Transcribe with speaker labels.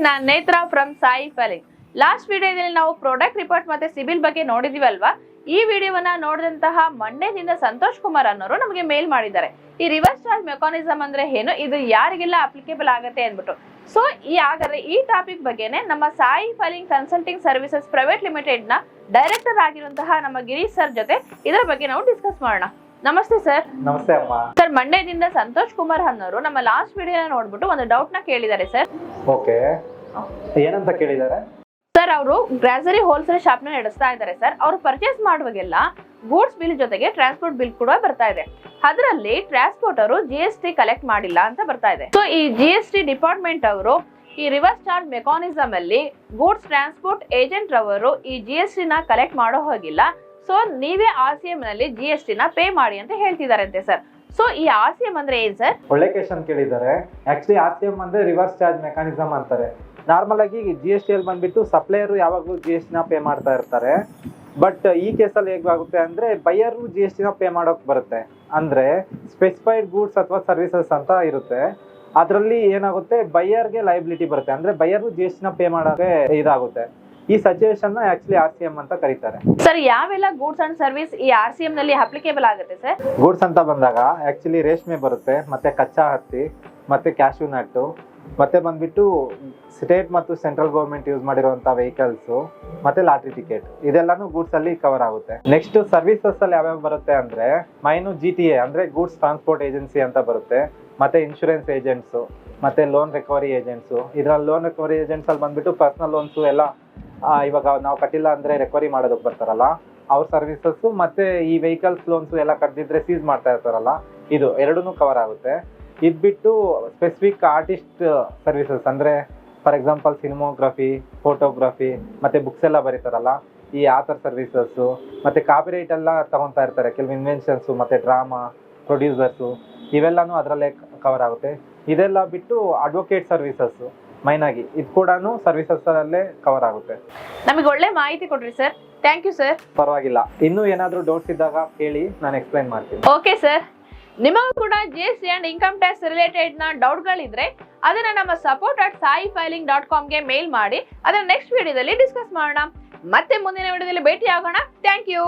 Speaker 1: ನಾನು ನೇತ್ರ from Sai filing. Last ವಿಡಿಯೋದಲ್ಲಿ ನಾವು ಪ್ರಾಡಕ್ಟ್ ರಿಪೋರ್ಟ್ ಮತ್ತೆ ಸಿಬಿಲ್ ಬಗ್ಗೆ ನೋಡಿದೀವಲ್ವಾ. ಈ ವಿಡಿಯೋವನ್ನ ನೋಡಿದಂತಹ ಮಂಡ್ಯದಿಂದ ಸಂತೋಷ್ ಕುಮಾರ್ ಅನ್ನೋರು ನಮಗೆ ಮೇಲ್ ಮಾಡಿದ್ದಾರೆ. ಈ ರಿವರ್ಸ್ ಚಾರ್ಜ್ ಮೆಕಾನಿಸಮ್ ಅಂದ್ರೆ ಏನು, ಇದು ಯಾರಿಗೆಲ್ಲ ಅಪ್ಲಿಕೇಬಲ್ ಆಗುತ್ತೆ ಅಂದ್ಬಿಟ್ಟು. ಸೊ ಹಾಗಾದ್ರೆ ಈ ಟಾಪಿಕ್ ಬಗ್ಗೆನೆ ನಮ್ಮ Sai filing consulting services private limited ನ ಡೈರೆಕ್ಟರ್ ಆಗಿರುವಂತಹ ನಮ್ಮ ಗಿರೀಶ್ ಸರ್ ಜೊತೆ ಇದರ ಬಗ್ಗೆ ನಾವು ಡಿಸ್ಕಸ್ ಮಾಡೋಣ. ನಮಸ್ತೆ ಸರ್.
Speaker 2: ನಮಸ್ತೆ ಅಮ್ಮ.
Speaker 1: ಸರ್, ಮಂಡ್ಯದಿಂದ ಸಂತೋಷ್ ಕುಮಾರ್ ಅನ್ನೋರು ನಮ್ಮ ಲಾಸ್ಟ್ ವಿಡಿಯೋನ ನೋಡ್ಬಿಟ್ಟು ಒಂದು ಡೌಟ್ ನ ಕೇಳಿದ್ದಾರೆ ಸರ್.
Speaker 2: ಓಕೆ, ಏನಂತ ಕೇಳಿದ್ದಾರೆ
Speaker 1: ಸರ್? ಅವರು ಗ್ರಾಸರಿ ಹೋಲ್ಸೇಲ್ ಶಾಪ್ ನ ನಡೆಸ್ತಾ ಇದ್ದಾರೆ ಸರ್. ಅವರು ಪರ್ಚೇಸ್ ಮಾಡುವಾಗೆಲ್ಲ ಗೂಡ್ಸ್ ಬಿಲ್ ಜೊತೆಗೆ ಟ್ರಾನ್ಸ್ಪೋರ್ಟ್ ಬಿಲ್ ಕೂಡ ಬರ್ತಾ ಇದೆ. ಅದರಲ್ಲಿ ಟ್ರಾನ್ಸ್ಪೋರ್ಟ್ ಅವರು GST ಕಲೆಕ್ಟ್ ಮಾಡಿಲ್ಲ ಅಂತ ಬರ್ತಾ ಇದೆ. ಸೊ ಈ GST ಡಿಪಾರ್ಟ್ಮೆಂಟ್ ಅವರು ಈ ರಿವರ್ಸ್ ಚಾರ್ಜ್ ಮೆಕಾನಿಸಮ್ ಅಲ್ಲಿ ಗೂಡ್ಸ್ ಟ್ರಾನ್ಸ್ಪೋರ್ಟ್ ಏಜೆಂಟ್ ರವರು ಈ GST ನ ಕಲೆಕ್ಟ್ ಮಾಡೋ ಹೋಗಿಲ್ಲ. ಸೊ ನೀವೇ RCM ನಲ್ಲಿ GST ನ ಪೇ ಮಾಡಿ ಅಂತ ಹೇಳ್ತಿದಾರಂತೆ ಸರ್. ಸೊ ಈ RCM ಅಂದ್ರೆ ಏನ್ ಸರ್?
Speaker 2: ಒಳ್ಳೆ ಕ್ವೆಶ್ಚನ್ ಕೇಳಿದ್ದಾರೆ. ಆಕ್ಚುಲಿ RCM ಅಂದ್ರೆ ರಿವರ್ಸ್ ಚಾರ್ಜ್ ಮೆಕಾನಿಸಮ್ ಅಂತಾರೆ. ನಾರ್ಮಲ್ ಆಗಿ GST ಅಲ್ಲಿ ಬಂದ್ಬಿಟ್ಟು ಸಪ್ಲೈಯರ್ ಯಾವಾಗಲೂ GST ನ ಪೇ ಮಾಡ್ತಾ ಇರ್ತಾರೆ. ಬಟ್ ಈ ಕೇಸಲ್ಲಿ ಹೇಗಾಗುತ್ತೆ ಅಂದ್ರೆ ಬೈಯರ್ GST ನ ಪೇ ಮಾಡೋಕ್ ಬರುತ್ತೆ. ಅಂದ್ರೆ ಸ್ಪೆಸಿಫೈಡ್ ಗೂಡ್ಸ್ ಅಥವಾ ಸರ್ವಿಸಸ್ ಅಂತ ಇರುತ್ತೆ. ಅದರಲ್ಲಿ ಏನಾಗುತ್ತೆ, ಬೈಯರ್ಗೆ ಲಯಬಿಲಿಟಿ ಬರುತ್ತೆ. ಅಂದ್ರೆ ಬೈಯರ್ GST ನ ಪೇ ಮಾಡೋಕೆ ಇದಾಗುತ್ತೆ. ಈ ಸಿಚುವೇಶನ್ ಆಕ್ಚುಲಿ RCM ಅಂತ ಕರೀತಾರೆ.
Speaker 1: ಸರ್, ಯಾವೆಲ್ಲ ಗೂಡ್ಸ್ ಅಂಡ್ ಸರ್ವಿಸ್ ಈ RCM ನಲ್ಲಿ ಅಪ್ಲಿಕೇಬಲ್ ಆಗುತ್ತೆ ಸರ್?
Speaker 2: ಗೂಡ್ಸ್ ಅಂತ ಬಂದಾಗ ಆಕ್ಚುಲಿ ರೇಷ್ಮೆ ಬರುತ್ತೆ, ಮತ್ತೆ ಕಚ್ಚಾ ಹತ್ತಿ, ಮತ್ತೆ ಕ್ಯಾಶ್ಯೂ ನಟ್ಟು, ಮತ್ತೆ ಬಂದ್ಬಿಟ್ಟು ಸ್ಟೇಟ್ ಮತ್ತು ಸೆಂಟ್ರಲ್ ಗೌರ್ಮೆಂಟ್ ಯೂಸ್ ಮಾಡಿರುವಂತ ವೆಹಿಕಲ್ಸ್, ಮತ್ತೆ ಲಾಟ್ರಿ ಟಿಕೆಟ್, ಇದೆಲ್ಲಾನು ಗೂಡ್ಸ್ ಅಲ್ಲಿ ಕವರ್ ಆಗುತ್ತೆ. ನೆಕ್ಸ್ಟ್ ಸರ್ವಿಸಸ್ ಅಲ್ಲಿ ಯಾವ್ಯಾವ ಬರುತ್ತೆ ಅಂದ್ರೆ ಮೈನು GTA ಅಂದ್ರೆ ಗೂಡ್ಸ್ ಟ್ರಾನ್ಸ್ಪೋರ್ಟ್ ಏಜೆನ್ಸಿ ಅಂತ ಬರುತ್ತೆ, ಮತ್ತೆ ಇನ್ಶೂರೆನ್ಸ್ ಏಜೆಂಟ್ಸ್, ಮತ್ತೆ ಲೋನ್ ರಿಕವರಿ ಏಜೆಂಟ್ಸ್. ಇದ್ರಲ್ಲಿ ಲೋನ್ ರಿಕವರಿ ಏಜೆಂಟ್ಸ್ ಅಲ್ಲಿ ಬಂದ್ಬಿಟ್ಟು ಪರ್ಸನಲ್ ಲೋನ್ಸ್ ಎಲ್ಲ ಇವಾಗ ನಾವು ಕಟ್ಟಿಲ್ಲ ಅಂದ್ರೆ ರಿಕವರಿ ಮಾಡೋದಕ್ಕೆ ಬರ್ತಾರಲ್ಲ ಅವ್ರ ಸರ್ವಿಸಸ್, ಮತ್ತೆ ಈ ವೆಹಿಕಲ್ಸ್ ಲೋನ್ಸ್ ಎಲ್ಲ ಕಟ್ಟಿದ್ರೆ ಸೀಸ್ ಮಾಡ್ತಾ ಇರ್ತಾರಲ್ಲ, ಇದು ಎರಡೂ ಕವರ್ ಆಗುತ್ತೆ. ಇದು ಬಿಟ್ಟು ಸ್ಪೆಸಿಫಿಕ್ ಆರ್ಟಿಸ್ಟ್ ಸರ್ವಿಸಸ್ ಅಂದ್ರೆ ಫಾರ್ ಎಕ್ಸಾಂಪಲ್ ಸಿನಿಮೋಗ್ರಫಿ, ಫೋಟೋಗ್ರಫಿ, ಮತ್ತೆ ಬುಕ್ಸ್ ಎಲ್ಲ ಬರೀತಾರಲ್ಲ, ಈ ಆಥರ್ ಸರ್ವಿಸಸ್, ಮತ್ತೆ ಕಾಪಿರೈಟ್ ಎಲ್ಲ ತಗೊಂತಾ ಇರ್ತಾರೆ ಕೆಲವು ಇನ್ವೆನ್ಷನ್ಸ್, ಮತ್ತೆ ಡ್ರಾಮಾ ಪ್ರೊಡ್ಯೂಸರ್ಸು, ಇವೆಲ್ಲಾನು ಅದರಲ್ಲೇ ಕವರ್ ಆಗುತ್ತೆ. ಇದೆಲ್ಲ ಬಿಟ್ಟು ಅಡ್ವೊಕೇಟ್ ಸರ್ವಿಸಸ್ ಮೈನ್ ಆಗಿ ಇದು ಕೂಡ ಸರ್ವಿಸಸ್ ಅಲ್ಲೇ ಕವರ್ ಆಗುತ್ತೆ.
Speaker 1: ನಮಗೆ ಒಳ್ಳೆ ಮಾಹಿತಿ ಕೊಡ್ರಿ ಸರ್. Thank you sir.
Speaker 2: ಪರವಾಗಿಲ್ಲ, ಇನ್ನೂ ಏನಾದರೂ ಡೌಟ್ಸ್ ಇದ್ದಾಗ ಕೇಳಿ, ನಾನು ಎಕ್ಸ್ಪ್ಲೈನ್ ಮಾಡ್ತೀನಿ.
Speaker 1: Okay sir. ನಿಮಗೂ ಕೂಡ GST and income tax related ನ ಡೌಟ್ಗಳಿದ್ರೆ ಅದನ್ನ ನಮ್ಮ support@saifiling.com ಗೆ ಮೇಲ್ ಮಾಡಿ. ಅದನ್ನ ನೆಕ್ಸ್ಟ್ ವಿಡಿಯೋದಲ್ಲಿ ಡಿಸ್ಕಸ್ ಮಾಡೋಣ. ಮತ್ತೆ ಮುಂದಿನ ವಿಡಿಯೋದಲ್ಲಿ ಭೇಟಿ ಆಗೋಣ. Thank you.